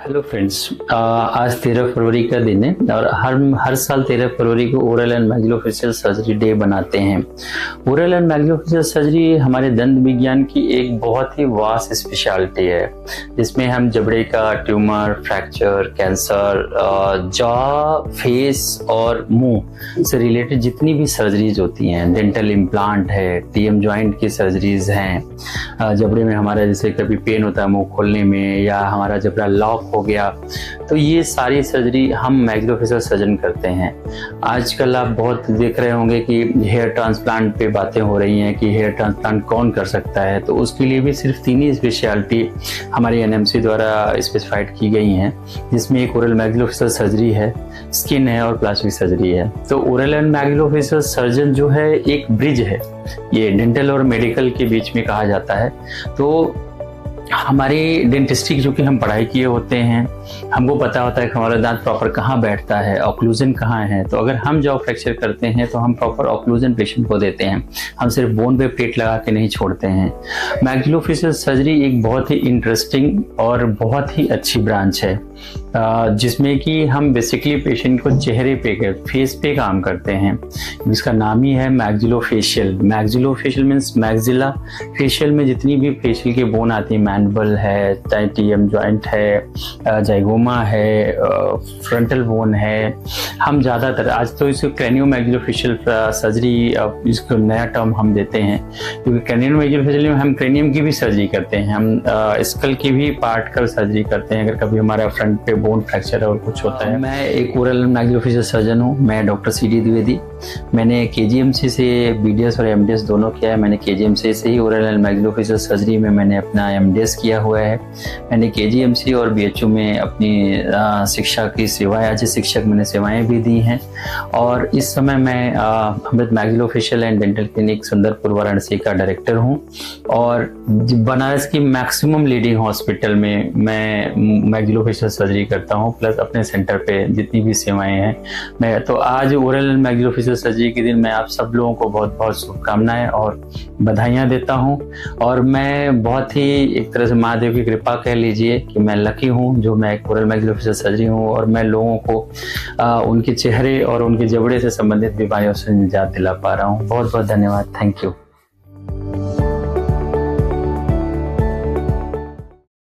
Hello friends, आज 13 फरवरी का दिन है और हर साल 13 फरवरी को oral and maxillofacial surgery day बनाते हैं। ओरल एंड मैक्सिलोफेशियल सर्जरी हमारे दंत विज्ञान की एक बहुत ही वास्ट स्पेशलिटी है, जिसमें हम जबड़े का tumour, fracture, cancer, jaw, face और मुंह से रिलेटेड जितनी भी सर्जरीज होती हैं, डेंटल इम्प्लांट है, टीएम जॉइंट की सर्जरीज हैं, जबड़े में हमारा जैसे कभी पेन होता है मुंह खोलने में या हमारा जबड़ा लॉक हो गया, तो ये सारी सर्जरी हम मैक्सिलोफेशियल सर्जन करते हैं। आजकल आप बहुत देख रहे होंगे कि हेयर ट्रांसप्लांट पे बातें हो रही हैं कि हेयर ट्रांसप्लांट कौन कर सकता है, तो उसके लिए भी सिर्फ 3 ही स्पेशलिटी हमारी एनएमसी द्वारा स्पेसिफाइड की गई हैं, जिसमें एक ओरल मैक्सिलोफेशियल सर्जरी है, स्किन है और प्लास्टिक सर्जरी है। तो ओरल एंड मैक्सिलोफेशियल सर्जन जो है एक ब्रिज है, ये डेंटल और मेडिकल के बीच में कहा जाता है। तो हमारी डेंटिस्ट्री जो कि हम पढ़ाई किए होते हैं, हमको पता होता है कि हमारा दांत प्रॉपर कहाँ बैठता है, ऑक्लूजन कहाँ है। तो अगर हम जॉ फ्रैक्चर करते हैं तो हम प्रॉपर ऑक्लूजन पेशेंट को देते हैं, हम सिर्फ बोन पे प्लेट लगा के नहीं छोड़ते हैं। मैक्सिलोफेशियल सर्जरी एक बहुत ही इंटरेस्टिंग और बहुत ही अच्छी ब्रांच है, जिसमें कि हम बेसिकली पेशेंट को चेहरे पे, फेस पे काम करते हैं। इसका नाम ही है maxillofacial. Maxillofacial means maxilla, facial में जितनी भी फेशियल की बोन आती है, मैंडिबल है, टीएम जॉइंट है, जाइगोमा है, फ्रंटल बोन है, हम ज़्यादातर आज तो इसको क्रेनियो मैक्सिलोफेशियल सर्जरी, इसको नया टर्म हम देते हैं, क्योंकि क्रेनियो मैक्सिलोफेशियल में हम क्रेनियम की भी सर्जरी करते हैं, हम स्कल की भी पार्टिकल सर्जरी करते हैं अगर कभी हमारा फ्रंट पे बोन फ्रैक्चर और कुछ होता है। मैं एक ओरल मैक्सिलोफेशियल सर्जन हूँ, मैं डॉक्टर सीडी द्विवेदी। मैंने केजीएमसी से बीडीएस और एमडीएस दोनों किया है। मैंने केजीएमसी से ही ओरल एंड मैक्सिलोफेशियल सर्जरी में मैंने अपना एमडीएस किया हुआ है। मैंने केजीएमसी और बीएचयू में अपनी शिक्षा की सेवाएं, आज शिक्षक मैंने सेवाएं भी दी हैं। और इस समय मैं Amrit maxillofacial and dental clinic Sundarpur Varanasi का डायरेक्टर हूँ और बनारस की मैक्सिमम लीडिंग हॉस्पिटल में मैं मैक्सिलोफेशियल सर्जरी करता हूँ, प्लस अपने सेंटर पे जितनी भी सेवाएं हैं मैं। तो आज ओरल एंड मैक्सिलोफेशियल सर्जरी के दिन मैं आप सब लोगों को बहुत बहुत शुभकामनाएं और बधाइयाँ देता हूँ। और मैं बहुत ही एक तरह से महादेव की कृपा कह लीजिए कि मैं लकी हूँ जो मैं एक ओरल मैक्सिलोफेशियल सर्जरी हूँ और मैं लोगों को उनके चेहरे और उनके जबड़े से संबंधित बीमारियों से निजात दिला पा रहा हूँ। बहुत बहुत धन्यवाद। Thank you.